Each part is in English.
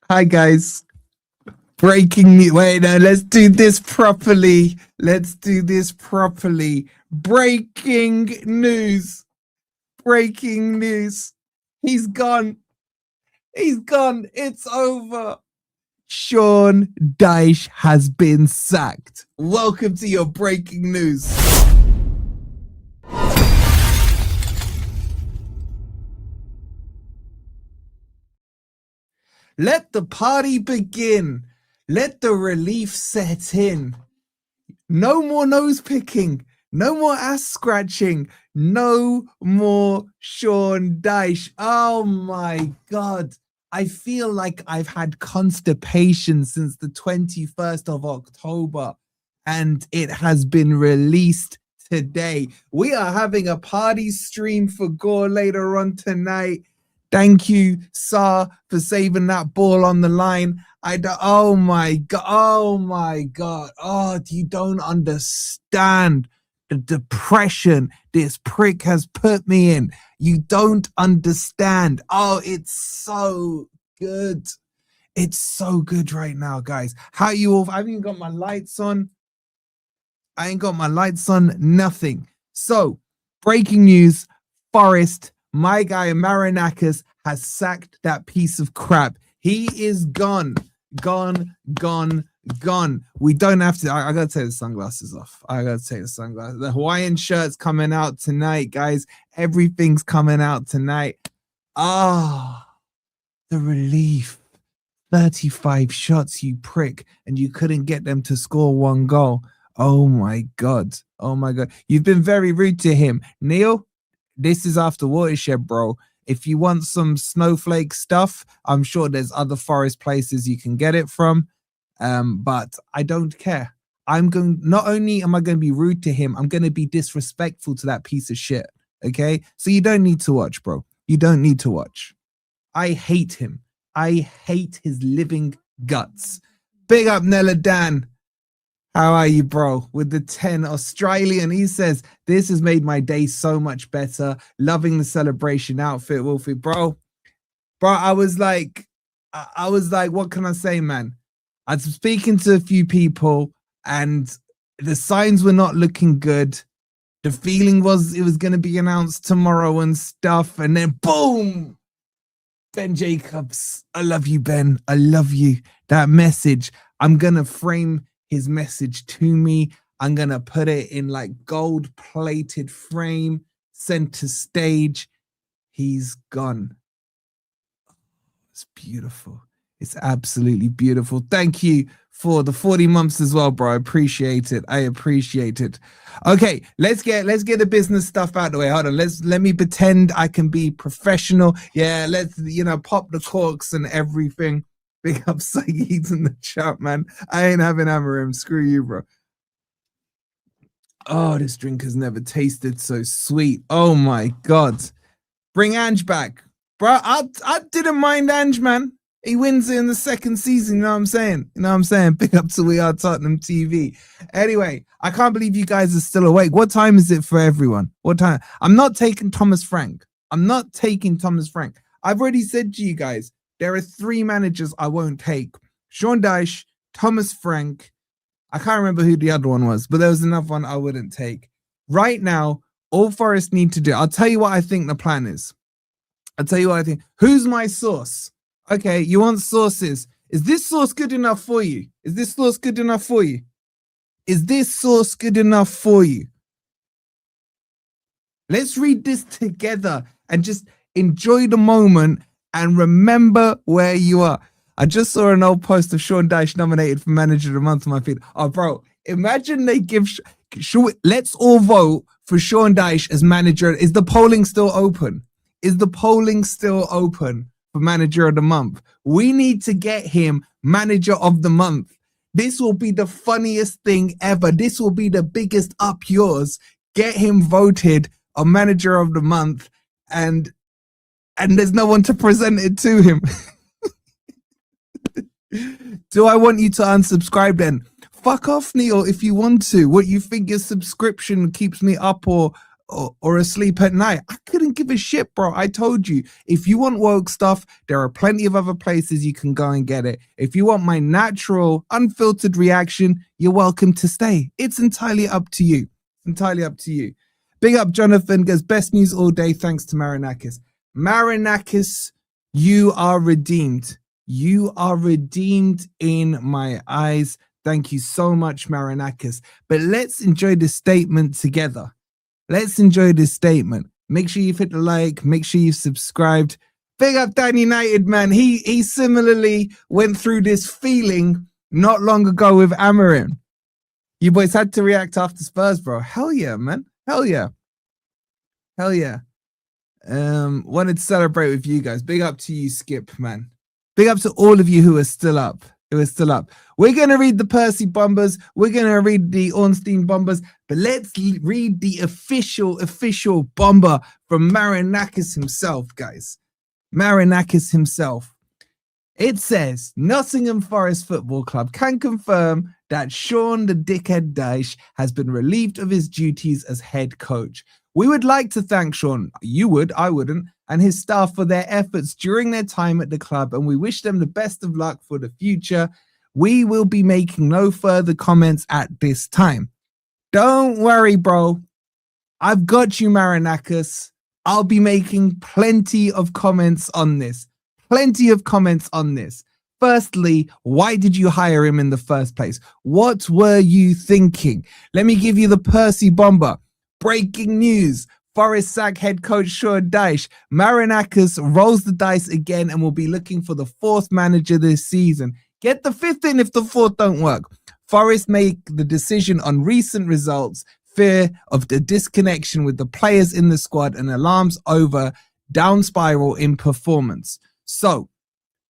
Hi guys. Breaking news. Wait, no, let's do this properly. Breaking news. Breaking news. He's gone. It's over. Sean Dyche has been sacked. Welcome to your breaking news. Let the party begin. Let the relief set in. No more nose picking. No more ass scratching. No more Sean Dyche. Oh my God. I feel like I've had constipation since the 21st of October and it has been released today. We are having a party stream for Gore later on tonight. Thank you, Sir, for saving that ball on the line. Oh my God. Oh, you don't understand the depression this prick has put me in. You don't understand. Oh, it's so good. It's so good right now, guys. How you all? I haven't even got my lights on. I ain't got my lights on, nothing. So, breaking news, Forest, my guy Marinakis has sacked that piece of crap. He is gone. We don't have to. I gotta take the sunglasses off. The Hawaiian shirt's coming out tonight, guys. Everything's coming out tonight. Ah, the relief. 35 shots, you prick, and you couldn't get them to score one goal. Oh my God. You've been very rude to him. Neil, this is after Watershed, bro. If you want some snowflake stuff, I'm sure there's other Forest places you can get it from. But I don't care. Not only am I going to be rude to him, I'm going to be disrespectful to that piece of shit. Okay? So you don't need to watch, bro. You don't need to watch. I hate him. I hate his living guts. Big up Nella Dan. How are you, bro? With the 10 Australian, he says, this has made my day so much better. Loving the celebration outfit, Wolfie. Bro, I was like, what can I say, man? I was speaking to a few people and the signs were not looking good. The feeling was it was going to be announced tomorrow and stuff. And then boom, Ben Jacobs. I love you, Ben. I love you. That message, I'm going to frame his message to me. I'm going to put it in like gold plated frame, center stage. He's gone. It's beautiful. It's absolutely beautiful. Thank you for the 40 months as well, bro. I appreciate it. Okay, let's get the business stuff out of the way. Hold on. Let me pretend I can be professional. Yeah, let's pop the corks and everything. Big up Saeed in the chat, man. I ain't having Amarim. Screw you, bro. Oh, this drink has never tasted so sweet. Oh my God. Bring Ange back. Bro, I didn't mind Ange, man. He wins it in the second season, you know what I'm saying? Big up to We Are Tottenham TV. Anyway, I can't believe you guys are still awake. What time is it for everyone? What time? I'm not taking Thomas Frank. I've already said to you guys, there are 3 managers I won't take. Sean Dyche, Thomas Frank. I can't remember who the other one was, but there was another one I wouldn't take. Right now, all Forest need to do, I'll tell you what I think the plan is. Who's my source? Okay, you want sources. Is this source good enough for you? Let's read this together and just enjoy the moment and remember where you are. I just saw an old post of Sean Dyche nominated for Manager of the Month on my feed. Oh, bro, imagine they give... Let's all vote for Sean Dyche as manager. Is the polling still open? For Manager of the Month? We need to get him Manager of the Month. This will be the funniest thing ever. This will be the biggest up yours. Get him voted a Manager of the Month, and there's no one to present it to him. Do I want you to unsubscribe then? Fuck off, Neil, if you want to. What, you think your subscription keeps me up or or asleep at night. I couldn't give a shit, bro. I told you, if you want woke stuff, there are plenty of other places you can go and get it. If you want my natural, unfiltered reaction, you're welcome to stay. It's entirely up to you. Entirely up to you. Big up Jonathan, goes best news all day thanks to Marinakis. Marinakis, you are redeemed. You are redeemed in my eyes. Thank you so much, Marinakis. But let's enjoy this statement together. Let's enjoy this statement. Make sure you've hit the like. Make sure you've subscribed. Big up Dan United, man. He similarly went through this feeling not long ago with Amarin. You boys had to react after Spurs, bro. Hell yeah, man. Hell yeah. Hell yeah. Wanted to celebrate with you guys. Big up to you, Skip, man. Big up to all of you who are still up. We're going to read the Percy Bombers. We're going to read the Ornstein Bombers. But let's read the official bomber from Marinakis himself, guys. Marinakis himself. It says, Nottingham Forest Football Club can confirm that Sean the Dickhead Dyche has been relieved of his duties as head coach. We would like to thank Sean, you would, I wouldn't, and his staff for their efforts during their time at the club, and we wish them the best of luck for the future. We will be making no further comments at this time. Don't worry, bro. I've got you, Marinakis. I'll be making plenty of comments on this. Firstly, why did you hire him in the first place? What were you thinking? Let me give you the Percy Bomber. Breaking news. Forest sack head coach Sean Dyche. Marinakis rolls the dice again and will be looking for the fourth manager this season. Get the fifth in if the fourth don't work. Forest make the decision on recent results, fear of the disconnection with the players in the squad, and alarms over down spiral in performance. So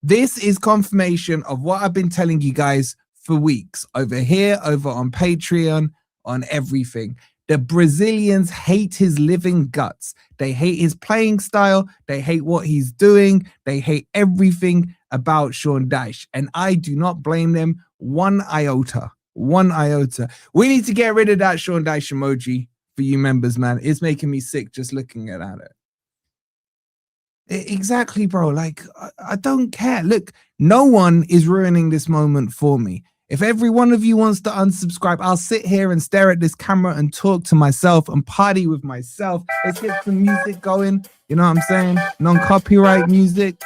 this is confirmation of what I've been telling you guys for weeks over here, over on Patreon, on everything. The Brazilians hate his living guts. They hate his playing style. They hate what he's doing. They hate everything about Sean Dyche. And I do not blame them one iota. We need to get rid of that Sean Dyche emoji for you members, man. It's making me sick just looking at it. Exactly, bro. Like, I don't care. Look, no one is ruining this moment for me. If every one of you wants to unsubscribe, I'll sit here and stare at this camera and talk to myself and party with myself. Let's get some music going. You know what I'm saying? Non-copyright music.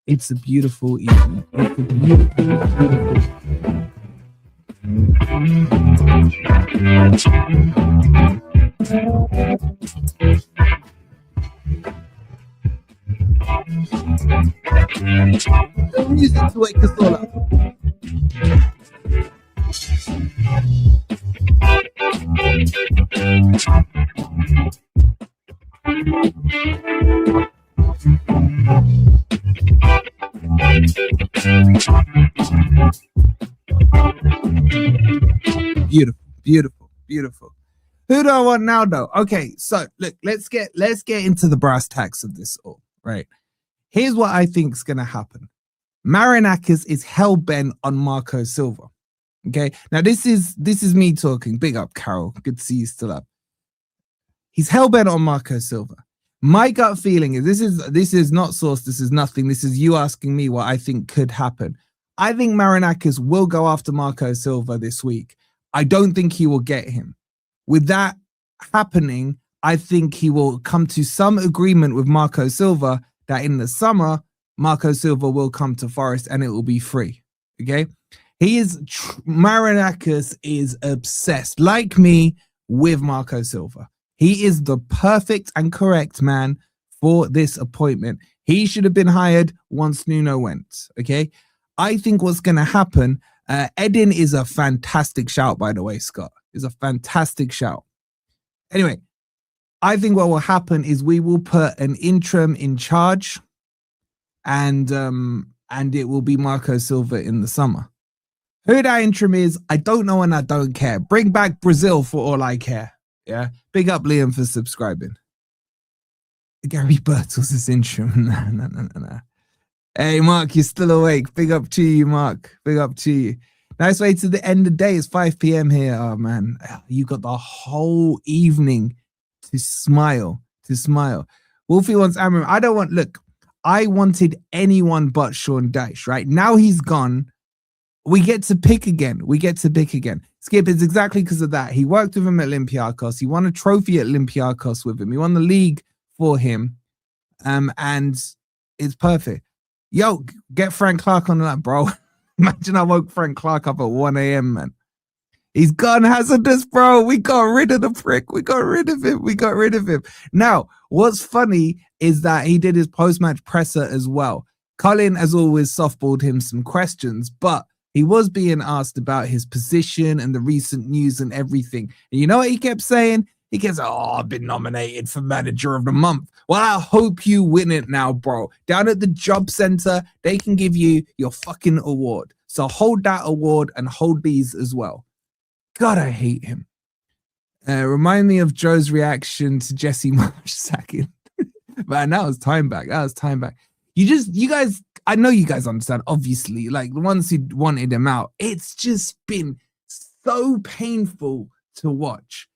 It's a beautiful evening. It's a beautiful. The music to wake us all up. Beautiful. Who do I want now, though? Okay, so look, let's get into the brass tacks of this all. Right. Here's what I think is going to happen. Marinakis is hell-bent on Marco Silva. Okay. Now this is me talking. Big up, Carol. Good to see you still up. He's hell-bent on Marco Silva. My gut feeling is this is not source. This is nothing. This is you asking me what I think could happen. I think Marinakis will go after Marco Silva this week. I don't think he will get him. With that happening, I think he will come to some agreement with Marco Silva that in the summer, Marco Silva will come to Forest and it will be free. Okay. Marinakis is obsessed, like me, with Marco Silva. He is the perfect and correct man for this appointment. He should have been hired once Nuno went. Okay. I think what's going to happen, Edin is a fantastic shout, by the way, Scott. Is a fantastic shout. Anyway, I think what will happen is we will put an interim in charge and it will be Marco Silva in the summer. Who that interim is, I don't know and I don't care. Bring back Brazil for all I care. Yeah. Big up Liam for subscribing. Gary Birtles is interim. No. Hey, Mark, you're still awake. Big up to you, Mark. Big up to you. Nice way to the end of the day. It's 5 p.m. here. Oh, man. You got the whole evening to smile. Wolfie wants Amram. I wanted anyone but Sean Dyche, right? Now he's gone. We get to pick again. Skip, it's exactly because of that. He worked with him at Olympiacos. He won a trophy at Olympiacos with him. He won the league for him. And it's perfect. Yo, get Frank Clark on that, bro. Imagine I woke Frank Clark up at 1 a.m., man. He's gone hazardous, bro. We got rid of the prick. We got rid of him. Now, what's funny is that he did his post-match presser as well. Colin, as always, softballed him some questions, but he was being asked about his position and the recent news and everything. And you know what he kept saying? He gets, I've been nominated for Manager of the Month. Well, I hope you win it now, bro. Down at the job center, they can give you your fucking award. So hold that award and hold these as well. God, I hate him. Remind me of Joe's reaction to Jesse Marsh sacking. Man, that was time back. You guys, I know you guys understand, obviously, like the ones who wanted him out. It's just been so painful to watch.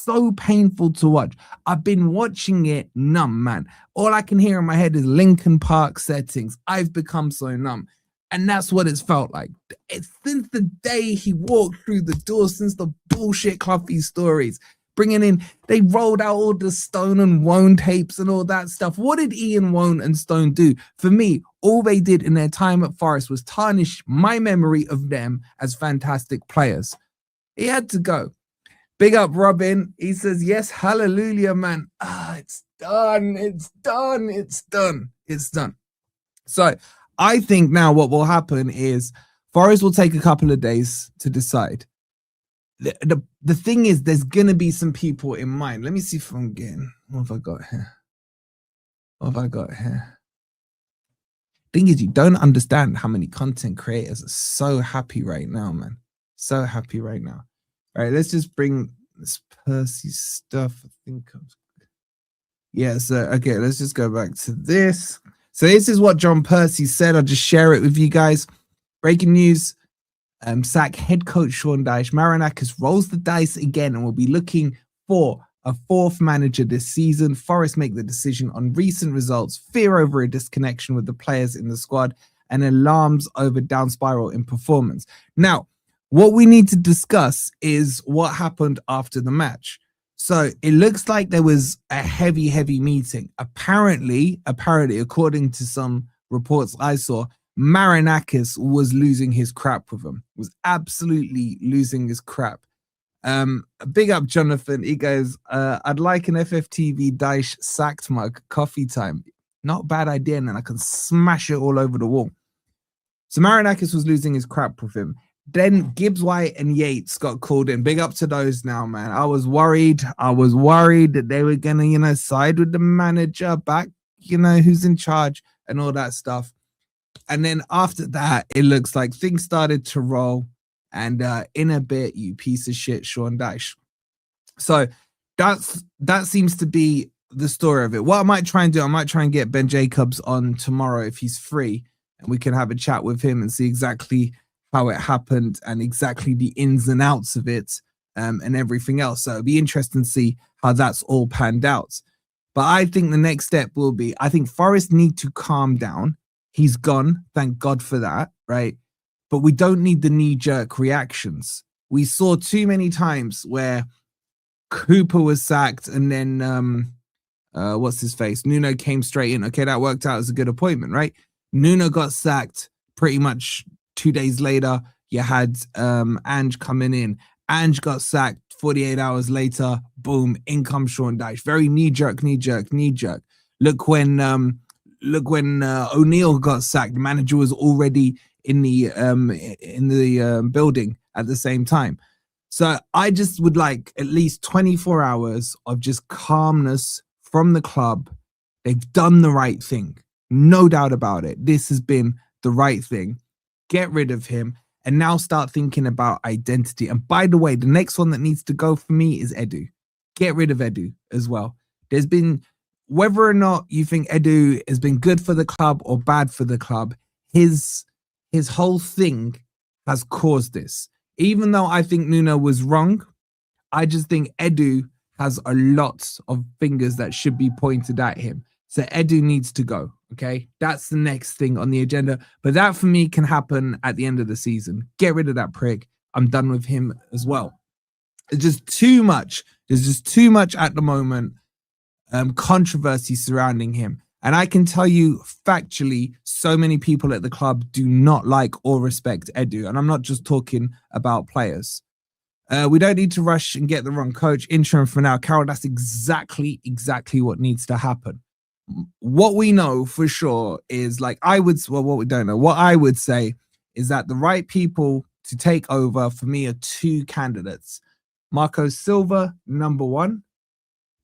I've been watching it numb, man. All I can hear in my head is Linkin Park settings. I've become so numb. And that's what it's felt like. It's since the day he walked through the door, since the bullshit Cluffy stories, bringing in, they rolled out all the Stone and Wone tapes and all that stuff. What did Ian, Wone and Stone do? For me, all they did in their time at Forest was tarnish my memory of them as fantastic players. He had to go. Big up Robin. He says, yes, hallelujah, man. It's done. So I think now what will happen is Forest will take a couple of days to decide. The thing is, there's going to be some people in mind. Let me see if I'm getting... What have I got here? Thing is, you don't understand how many content creators are so happy right now, man. So happy right now. All right, let's just bring this Percy stuff. I think yeah, so okay, let's just go back to this. So this is what John Percy said. I'll just share it with you guys. Breaking news. Sack head coach Sean Dyche. Marinakis rolls the dice again and will be looking for a fourth manager this season. Forest make the decision on recent results, fear over a disconnection with the players in the squad, and alarms over down spiral in performance. Now, what we need to discuss is what happened after the match. So it looks like there was a heavy meeting. Apparently, according to some reports I saw, Marinakis was losing his crap with him. Was absolutely losing his crap. Big up Jonathan. He goes, I'd like an FFTV Dyche sacked mug, coffee time. Not a bad idea, and then I can smash it all over the wall. So Marinakis was losing his crap with him. Then Gibbs, White, and Yates got called in. Big up to those now, man. I was worried that they were gonna, side with the manager back, who's in charge and all that stuff. And then after that, it looks like things started to roll. And in a bit, you piece of shit, Sean Dyche. So that seems to be the story of it. What I might try and do, I might try and get Ben Jacobs on tomorrow if he's free, and we can have a chat with him and see exactly how it happened and exactly the ins and outs of it, and everything else. So it'll be interesting to see how that's all panned out. But I think the next step will be, I think Forest need to calm down. He's gone. Thank God for that, right? But we don't need the knee-jerk reactions. We saw too many times where Cooper was sacked and then, what's his face? Nuno came straight in. Okay, that worked out as a good appointment, right? Nuno got sacked pretty much 2 days later. You had Ange coming in. Ange got sacked 48 hours later. Boom, in comes Sean Dyche. Very knee-jerk. Look when O'Neill got sacked. The manager was already in the building at the same time. So I just would like at least 24 hours of just calmness from the club. They've done the right thing. No doubt about it. This has been the right thing. Get rid of him and now start thinking about identity. And by the way, the next one that needs to go for me is Edu. Get rid of Edu as well. There's been, whether or not you think Edu has been good for the club or bad for the club, his whole thing has caused this. Even though I think Nuno was wrong, I just think Edu has a lot of fingers that should be pointed at him. So Edu needs to go. Okay, that's the next thing on the agenda. But that for me can happen at the end of the season. Get rid of that prick. I'm done with him as well. It's just too much. There's just too much at the moment. Controversy surrounding him. And I can tell you factually, so many people at the club do not like or respect Edu. And I'm not just talking about players. We don't need to rush and get the wrong coach. Interim for now. Carol, that's exactly what needs to happen. What we know for sure is what we don't know. What I would say is that the right people to take over for me are two candidates. Marco Silva, number one.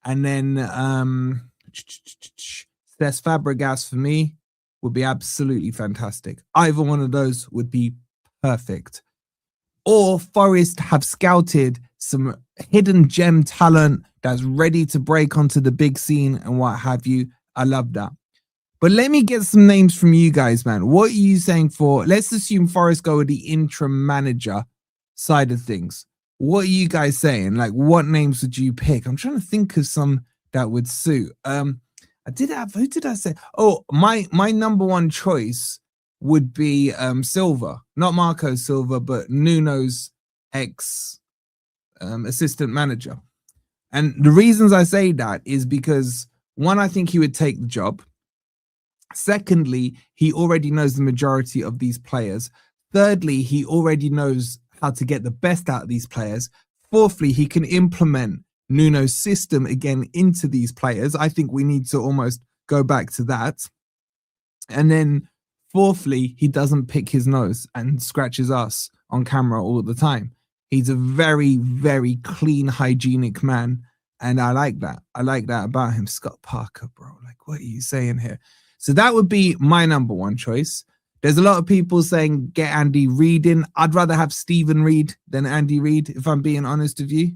And then Cesc Fabregas for me would be absolutely fantastic. Either one of those would be perfect. Or Forest have scouted some hidden gem talent that's ready to break onto the big scene and what have you. I love that. But let me get some names from you guys, man. What are you saying for, let's assume Forest go with the interim manager side of things. What are you guys saying? Like, what names would you pick? I'm trying to think of some that would suit. Who did I say? Oh, my number one choice would be Silva, not Marco Silva, but Nuno's ex assistant manager. And the reasons I say that is because, one, I think he would take the job. Secondly, he already knows the majority of these players. Thirdly, he already knows how to get the best out of these players. Fourthly, he can implement Nuno's system again into these players. I think we need to almost go back to that. And then fourthly, he doesn't pick his nose and scratch his ass on camera all the time. He's a very, very clean, hygienic man. And I like that. I like that about him. Scott Parker, bro. Like, what are you saying here? So that would be my number one choice. There's a lot of people saying get Andy Reid in. I'd rather have Stephen Reid than Andy Reid, if I'm being honest with you.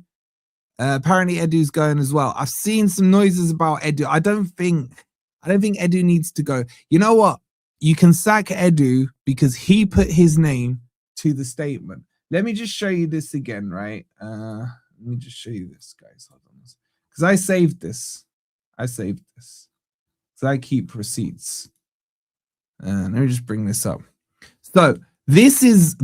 Apparently Edu's going as well. I've seen some noises about Edu. I don't think Edu needs to go. You know what? You can sack Edu because he put his name to the statement. Let me just show you this again, right? Let me just show you this, guys. Hold on. Because I saved this. So I keep receipts. Let me just bring this up. So this is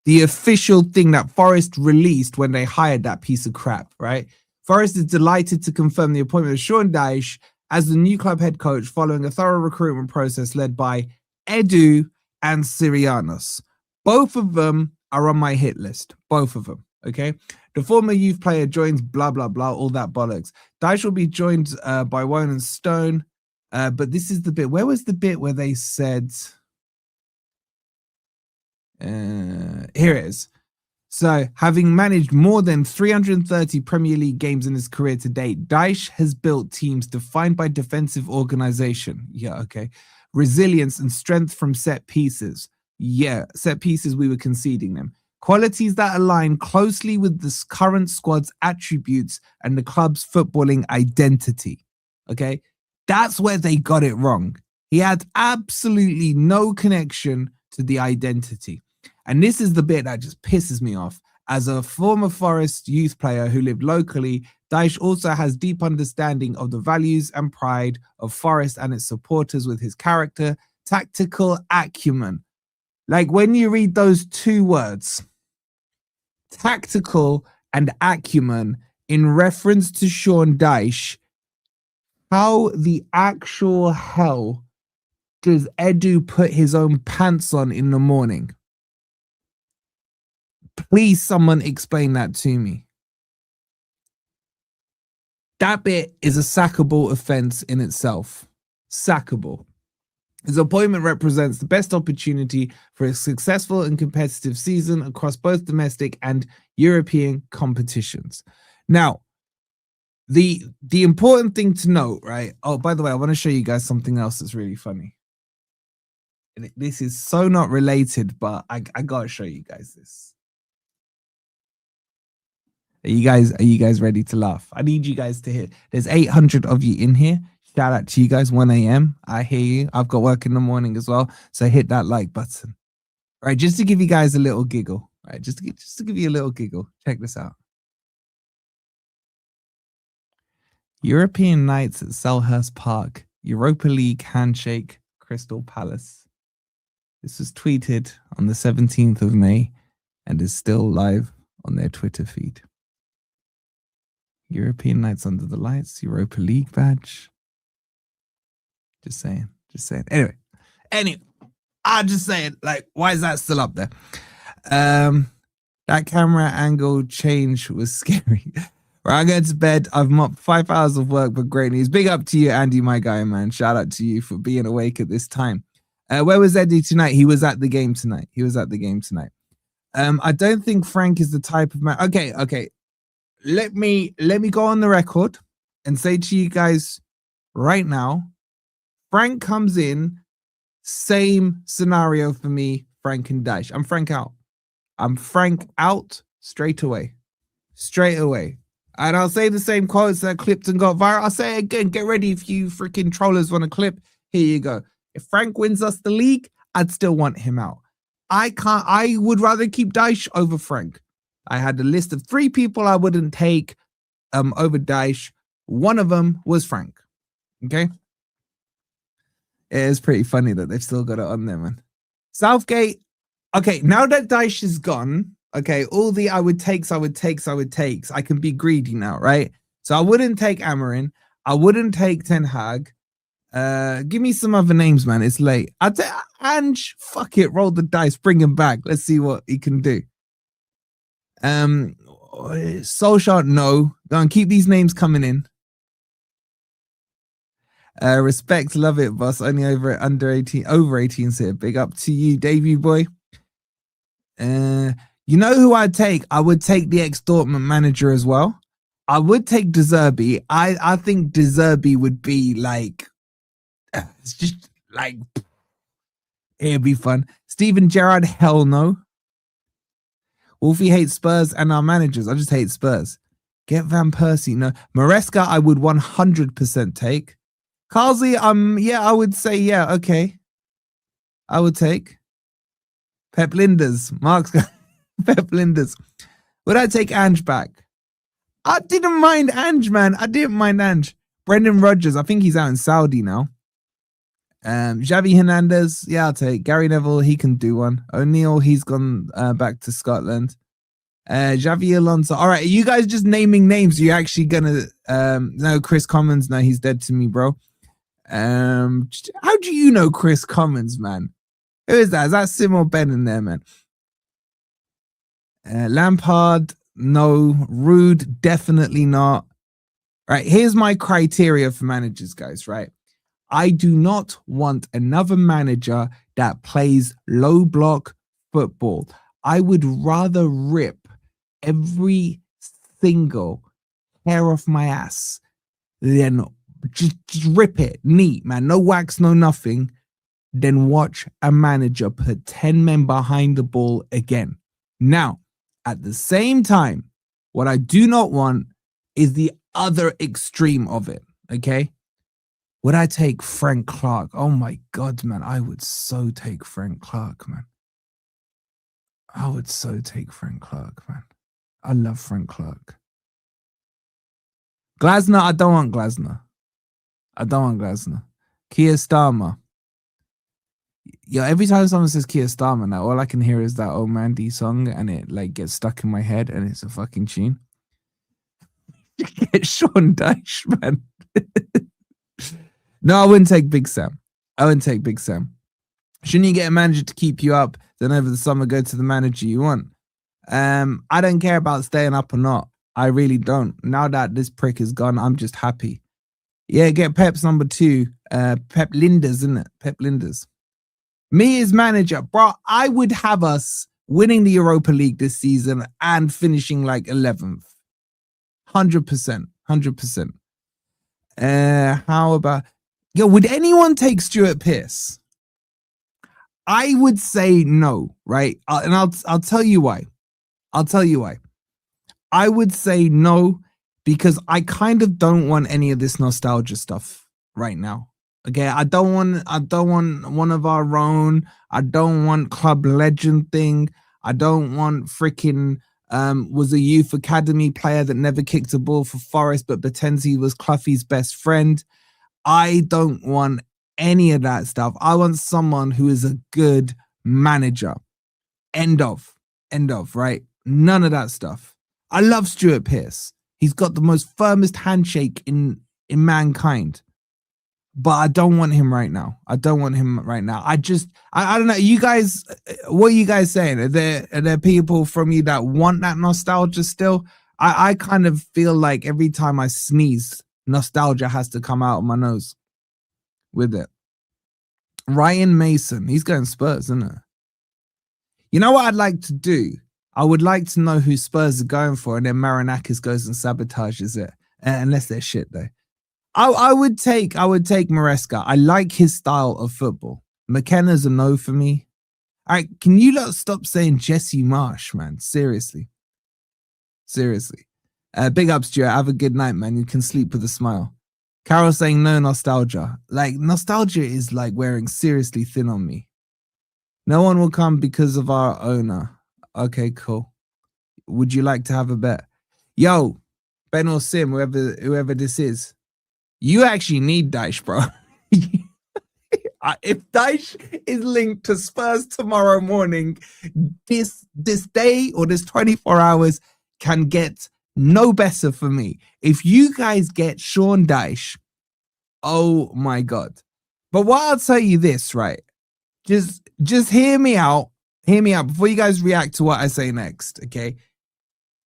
the official thing that Forest released when they hired that piece of crap, right? Forest is delighted to confirm the appointment of Sean Dyche as the new club head coach following a thorough recruitment process led by Edu and Sirianos. Both of them are on my hit list. Both of them, okay? The former youth player joins blah, blah, blah, all that bollocks. Dyche will be joined by Wone and Stone. But this is the bit. Where was the bit where they said... here it is. So, having managed more than 330 Premier League games in his career to date, Dyche has built teams defined by defensive organization. Yeah, okay. Resilience and strength from set pieces. Yeah, set pieces, we were conceding them. Qualities that align closely with the current squad's attributes and the club's footballing identity. Okay, that's where they got it wrong. He had absolutely no connection to the identity. And this is the bit that just pisses me off. As a former Forest youth player who lived locally, Dyche also has deep understanding of the values and pride of Forest and its supporters with his character, tactical acumen. Like when you read those two words, tactical and acumen, in reference to Sean Dyche, how the actual hell does Edu put his own pants on in the morning? Please, someone explain that to me. That bit is a sackable offense in itself. Sackable. His appointment represents the best opportunity for a successful and competitive season across both domestic and European competitions. Now, the important thing to note, right? Oh, by the way, I want to show you guys something else that's really funny. And this is so not related, but I gotta show you guys this. Are you guys ready to laugh? I need you guys to hear. There's 800 of you in here. Shout out to you guys. 1 a.m. I hear you. I've got work in the morning as well. So hit that like button. All right, just to give you guys a little giggle. All right, just to give you a little giggle. Check this out. European nights at Selhurst Park. Europa League handshake, Crystal Palace. This was tweeted on the 17th of May and is still live on their Twitter feed. European nights under the lights, Europa League badge. Just saying. Anyway, I'm just saying, like, why is that still up there? That camera angle change was scary. Right, I go to bed. I've mopped 5 hours of work, but great news. Big up to you, Andy, my guy, man. Shout out to you for being awake at this time. Where was Eddie tonight? He was at the game tonight. I don't think Frank is the type of man. Okay. Let me go on the record and say to you guys right now, Frank comes in, same scenario for me, Frank and Dyche. I'm Frank out straight away. And I'll say the same quotes that clipped and got viral. I'll say it again. Get ready if you freaking trollers want a clip. Here you go. If Frank wins us the league, I'd still want him out. I would rather keep Dyche over Frank. I had a list of 3 people I wouldn't take over Dyche. One of them was Frank. Okay. It is pretty funny that they've still got it on there, man. Southgate. Okay, now that Dyche is gone, okay, all the I would takes. I can be greedy now, right? So I wouldn't take Amarin. I wouldn't take Ten Hag. Give me some other names, man. It's late. I'd take Ange. Fuck it. Roll the dice. Bring him back. Let's see what he can do. Solskjaer, no. Go on, keep these names coming in. Respect, love it, boss. Only over 18 here. Big up to you, Davey boy. You know who I'd take? I would take the ex-Dortmund manager as well. I would take De Zerbi. I think De Zerbi would be like, it's just like, it'd be fun. Steven Gerrard, hell no. Wolfie hates Spurs and our managers. I just hate Spurs. Get Van Persie, no. Maresca, I would 100% take. Carlsey, yeah, I would say, yeah, okay. I would take. Pep Linders. Mark's got Pep Linders. Would I take Ange back? I didn't mind Ange, man. Brendan Rodgers, I think he's out in Saudi now. Xavi Hernandez, yeah, I'll take. Gary Neville, he can do one. O'Neill, he's gone back to Scotland. Xavi Alonso. All right, are you guys just naming names? Are you actually gonna no, Chris Commons? No, he's dead to me, bro. How do you know Chris Commons, man? Who is that? Is that Sim or Ben in there, man? Lampard, no. Rude, definitely not. Right, here's my criteria for managers, guys, right? I do not want another manager that plays low block football. I would rather rip every single hair off my ass than just rip it neat, man. No wax, no nothing. Then watch a manager put 10 men behind the ball again. Now, at the same time, what I do not want is the other extreme of it, okay? Would I take Frank Clark? Oh my God, man. I would so take Frank Clark, man. I would so take Frank Clark, man. I love Frank Clark. Glasner, I don't want Glasner. Keir Starmer. Yo, every time someone says Keir Starmer now, all I can hear is that old Mandy song and it like gets stuck in my head and it's a fucking tune. Get Sean Dyche, man. No, I wouldn't take Big Sam. Shouldn't you get a manager to keep you up? Then over the summer, go to the manager you want. I don't care about staying up or not. I really don't. Now that this prick is gone, I'm just happy. Yeah, get Pep's number 2. Pep Linders, isn't it? Pep Linders. Me as manager, bro, I would have us winning the Europa League this season and finishing like 11th. 100%. How about... Yo, would anyone take Stuart Pearce? I would say no, right? And I'll tell you why. I would say no because I kind of don't want any of this nostalgia stuff right now. Okay, I don't want one of our own. I don't want club legend thing. I don't want freaking Was a youth academy player that never kicked a ball for Forest, but pretends he was Cloughie's best friend. I don't want any of that stuff. I want someone who is a good manager. End of, right? None of that stuff. I love Stuart Pearce. He's got the most firmest handshake in mankind. But I don't want him right now. I don't know. You guys, what are you guys saying? Are there people from you that want that nostalgia still? I kind of feel like every time I sneeze, nostalgia has to come out of my nose with it. Ryan Mason, he's going Spurs, isn't it? You know what I'd like to do? I would like to know who Spurs are going for, and then Marinakis goes and sabotages it. Unless they're shit, though. I would take Maresca. I like his style of football. McKenna's a no for me. All right, can you not stop saying Jesse Marsh, man? Seriously. Big up, Stuart. Have a good night, man. You can sleep with a smile. Carol saying no nostalgia. Like, nostalgia is like wearing seriously thin on me. No one will come because of our owner. Okay, cool. Would you like to have a bet? Yo, Ben or Sim, whoever this is, you actually need Dyche, bro. If Dyche is linked to Spurs tomorrow morning, this day or this 24 hours can get no better for me. If you guys get Sean Dyche, oh my God. But what I'll tell you this, right? Just hear me out. Hear me out before you guys react to what I say next, okay?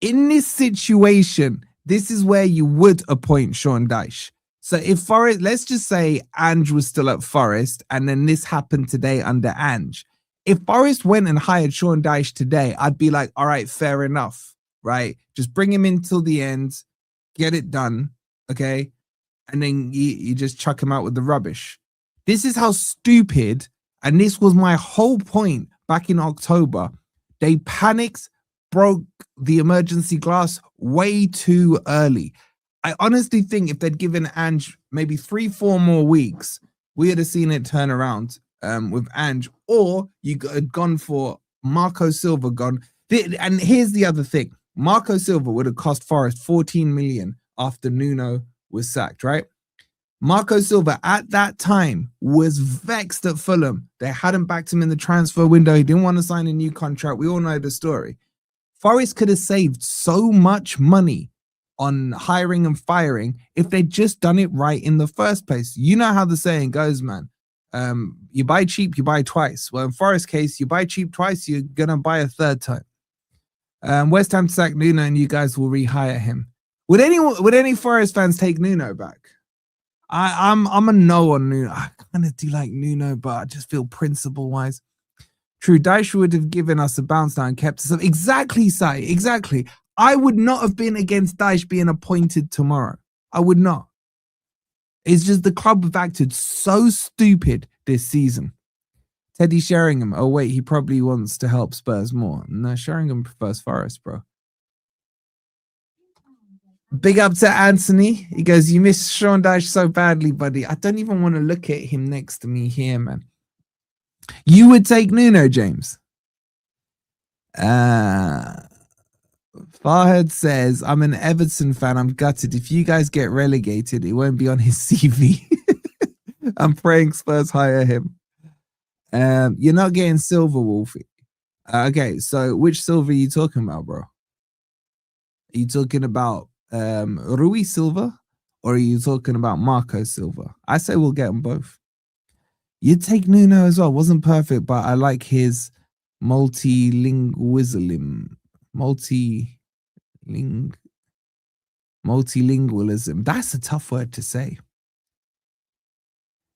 In this situation, this is where you would appoint Sean Dyche. So if Forest, let's just say Ange was still at Forest and then this happened today under Ange. If Forest went and hired Sean Dyche today, I'd be like, all right, fair enough, right? Just bring him in till the end, get it done, okay? And then you just chuck him out with the rubbish. This is how stupid, and this was my whole point back in October. They panicked, broke the emergency glass way too early. I honestly think if they'd given Ange maybe 3-4 more weeks, we would have seen it turn around with Ange. Or you had gone for Marco Silva gone. And here's the other thing. Marco Silva would have cost Forest 14 million after Nuno was sacked, right? Marco Silva at that time was vexed at Fulham. They hadn't backed him in the transfer window. He didn't want to sign a new contract. We all know the story. Forest could have saved so much money on hiring and firing if they'd just done it right in the first place. You know how the saying goes, man. You buy cheap, you buy twice. Well, in Forest's case, you buy cheap twice, you're going to buy a third time. West Ham to sack Nuno and you guys will rehire him. Would any Forest fans take Nuno back? I'm a no on Nuno. I kind of do like Nuno, but I just feel principle-wise. True, Dyche would have given us a bounce now and kept us up. Exactly, Sai. Exactly. I would not have been against Dyche being appointed tomorrow. I would not. It's just the club have acted so stupid this season. Teddy Sheringham. Oh, wait, he probably wants to help Spurs more. No, Sheringham prefers Forest, bro. Big up to Anthony. He goes, you miss Sean Dyche so badly, buddy. I don't even want to look at him next to me here, man. You would take Nuno, James. Farhad says, I'm an Everton fan. I'm gutted. If you guys get relegated, it won't be on his CV. I'm praying Spurs hire him. You're not getting Silva, Wolfie. Okay, so which Silva are you talking about, bro? Are you talking about Rui Silva, or are you talking about Marco Silva? I say we'll get them both. You take Nuno as well. Wasn't perfect, but I like his multilingualism. Multilingualism. That's a tough word to say.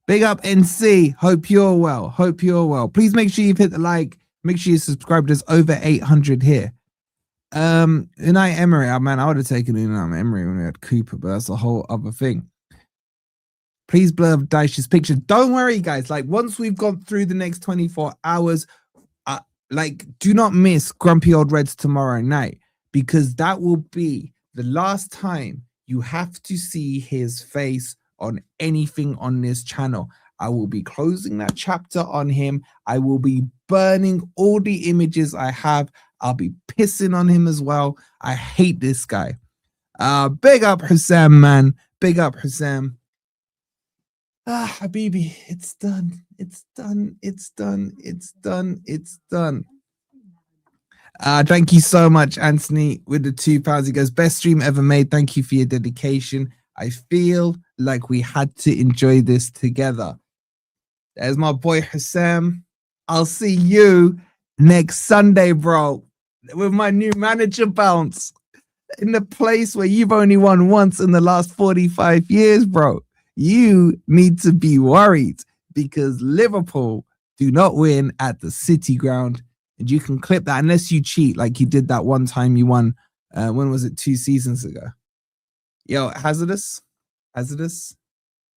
Big up NC. Hope you're well. Please make sure you've hit the like. Make sure you subscribe. There's over 800 here. Unai Emery. Oh, man, I would have taken Unai Emery when we had Cooper, but that's a whole other thing. Please blur Dyche's picture. Don't worry, guys. Like, once we've gone through the next 24 hours, do not miss Grumpy Old Reds tomorrow night, because that will be the last time you have to see his face on anything on this channel. I will be closing that chapter on him. I will be burning all the images I have. I'll be pissing on him as well. I hate this guy. Big up Hussam, man. Big up Hussam. Habibi, it's done. It's done. It's done. It's done. It's done. Thank you so much, Anthony, with the £2. He goes, best stream ever made. Thank you for your dedication. I feel like we had to enjoy this together. There's my boy Hussam. I'll see you next Sunday, bro, with my new manager bounce in the place where you've only won once in the last 45 years, bro. You need to be worried because Liverpool do not win at the City ground. And you can clip that unless you cheat like you did that one time you won. When was it? 2 seasons ago. Yo, hazardous.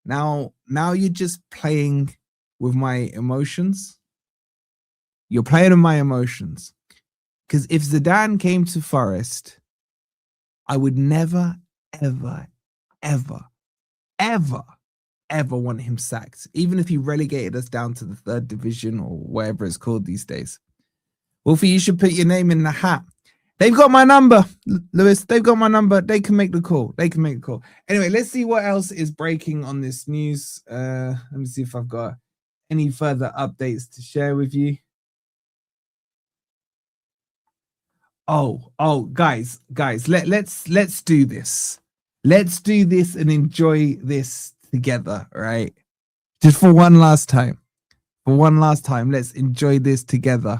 Now you're just playing with my emotions. You're playing with my emotions. Because if Zidane came to Forest, I would never, ever, ever, ever, ever want him sacked. Even if he relegated us down to the 3rd division or whatever it's called these days. Wolfie, you should put your name in the hat. They've got my number, Lewis. They've got my number. They can make the call. Anyway, let's see what else is breaking on this news. Let me see if I've got any further updates to share with you. Oh, guys, let's do this. Let's do this and enjoy this together, right? Just for one last time. Let's enjoy this together.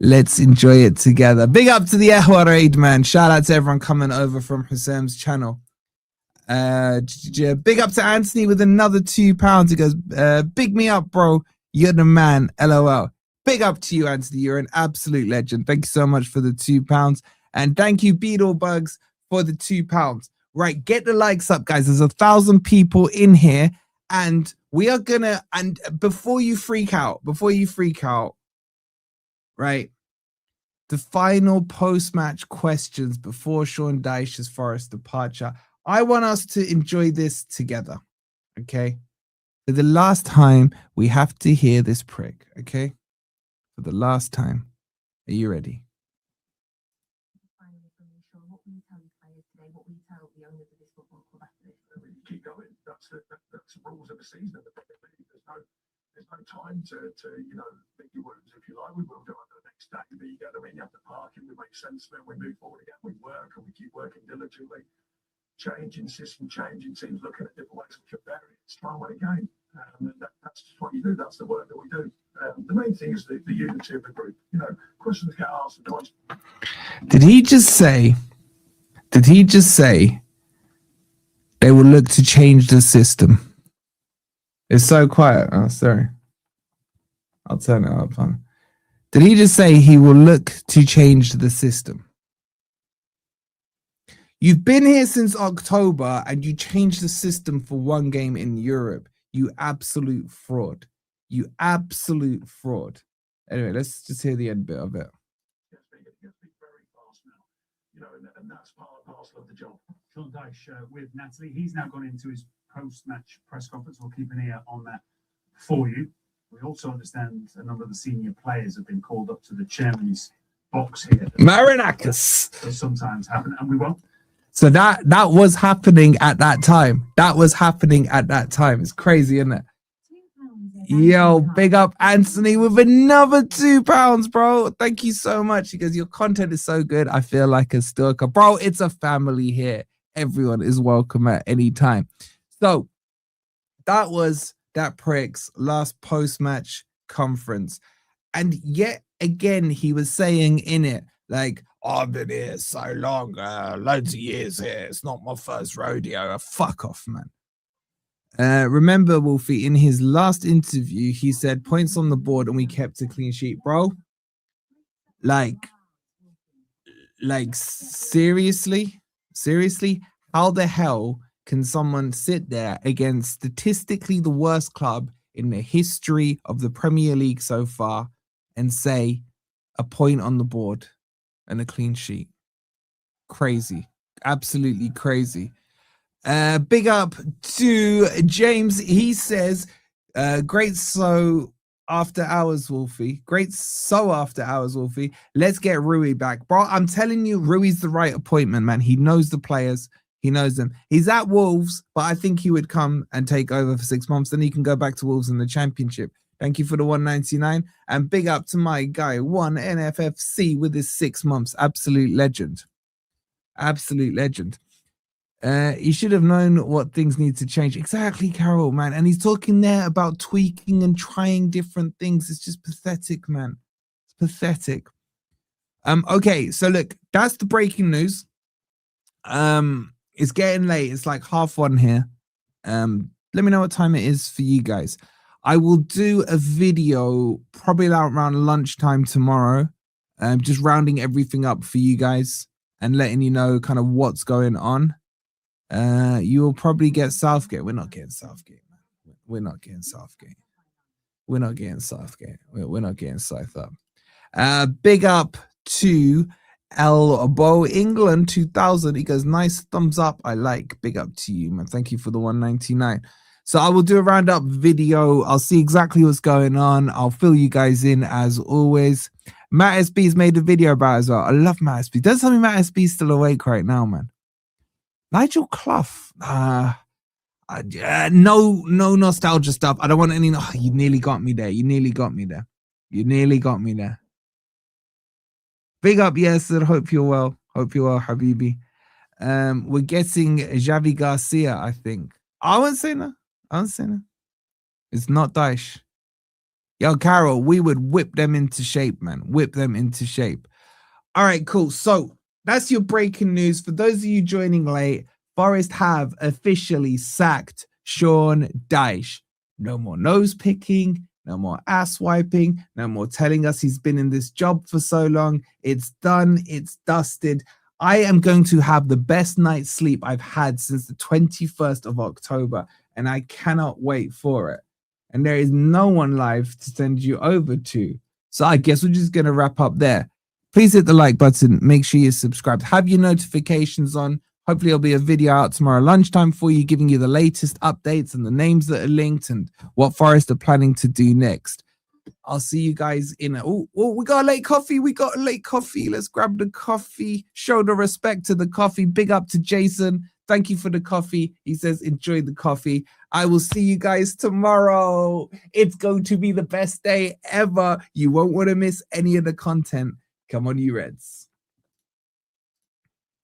Let's enjoy it together. Big up to the Ehwa raid, man. Shout out to everyone coming over from Hussam's channel. Big up to Anthony with another £2. He goes, big me up, bro. You're the man. LOL. Big up to you, Anthony. You're an absolute legend. Thank you so much for the £2. And thank you, Beetlebugs, for the £2. Right, get the likes up, guys. There's 1,000 people in here. And we are gonna, and before you freak out, right, the final post-match questions before Sean Dyche's Forest departure. I want us to enjoy this together, okay? For the last time, we have to hear this prick, okay? For the last time. Are you ready? Keep going. That's the rules of the season. There's no time to make your wounds, if you like. We will do it the next day. But you have to park and we make sense of it. We move forward again. We work and we keep working diligently. Changing system, changing teams, looking at different ways we can vary it. It's try and win a game. That's just what you do. That's the work that we do. The main thing is the unity of the group. Questions get asked. Did he just say they will look to change the system? It's so quiet. Oh, sorry. I'll turn it up. Did he just say he will look to change the system? You've been here since October and you changed the system for one game in Europe. You absolute fraud. You absolute fraud. Anyway, let's just hear the end bit of it. It gets very fast now, and that's part and parcel of the job. Sean Dyche with Natalie. He's now gone into his post-match press conference. We'll keep an ear on that for you. We also understand a number of the senior players have been called up to the chairman's box here. Marinakis. That sometimes happen, and we won't. So that was happening at that time. It's crazy, isn't it? Yo, big up Anthony with another £2, bro. Thank you so much. Because your content is so good. I feel like a stalker. Bro, it's a family here. Everyone is welcome at any time. So that was that prick's last post-match conference. And yet again, he was saying in it, like, I've been here so long, loads of years here. It's not my first rodeo. Fuck off, man. Remember, Wolfie, in his last interview, he said points on the board and we kept a clean sheet, bro. Like seriously, how the hell can someone sit there against statistically the worst club in the history of the Premier League so far and say a point on the board and a clean sheet? Crazy. Absolutely crazy. Big up to James. He says, great. So after hours, Wolfie. Great, so after hours, Wolfie. Let's get Rui back, bro. I'm telling you, Rui's the right appointment, man. He knows the players. He knows them. He's at Wolves, but I think he would come and take over for 6 months. Then he can go back to Wolves in the Championship. Thank you for the 199. And big up to my guy, one NFFC with his 6 months. Absolute legend. Absolute legend. He should have known what things need to change. Exactly, Carol, man. And he's talking there about tweaking and trying different things. It's just pathetic, man. It's pathetic. Okay, so look, that's the breaking news. It's getting late. It's like 1:30 here. Let me know what time it is for you guys. I will do a video probably around lunchtime tomorrow. Just rounding everything up for you guys and letting you know kind of what's going on. You will probably get Southgate. We're not getting Southgate, man. We're not getting Southgate. We're not getting Southgate. We're not getting South up. Big up to Elbow England 2000. He goes, nice thumbs up. I like. Big up to you, man. Thank you for the 199. So I will do a roundup video. I'll see exactly what's going on. I'll fill you guys in as always. Matt SB's made a video about it as well. I love Matt SB. Don't tell me Matt SB's still awake right now, man. Nigel Clough. No nostalgia stuff. I don't want any. Oh, you nearly got me there. You nearly got me there. You nearly got me there. Big up, yes. Hope you're well. Hope you're well, Habibi. We're getting Xavi Garcia, I think. I won't say no. I won't say no. It's not Dyche. Yo, Carol, we would whip them into shape, man. Whip them into shape. All right, cool. So that's your breaking news. For those of you joining late, Forest have officially sacked Sean Dyche. No more nose picking, no more ass wiping, no more telling us he's been in this job for so long. It's done, it's dusted. I am going to have the best night's sleep I've had since the 21st of October, and I cannot wait for it. And there is no one live to send you over to. So I guess we're just going to wrap up there. Please hit the like button. Make sure you're subscribed. Have your notifications on. Hopefully there'll be a video out tomorrow lunchtime for you, giving you the latest updates and the names that are linked and what Forest are planning to do next. I'll see you guys in we got a late coffee. We got a late coffee. Let's grab the coffee. Show the respect to the coffee. Big up to Jason. Thank you for the coffee. He says, enjoy the coffee. I will see you guys tomorrow. It's going to be the best day ever. You won't want to miss any of the content. Come on, you Reds.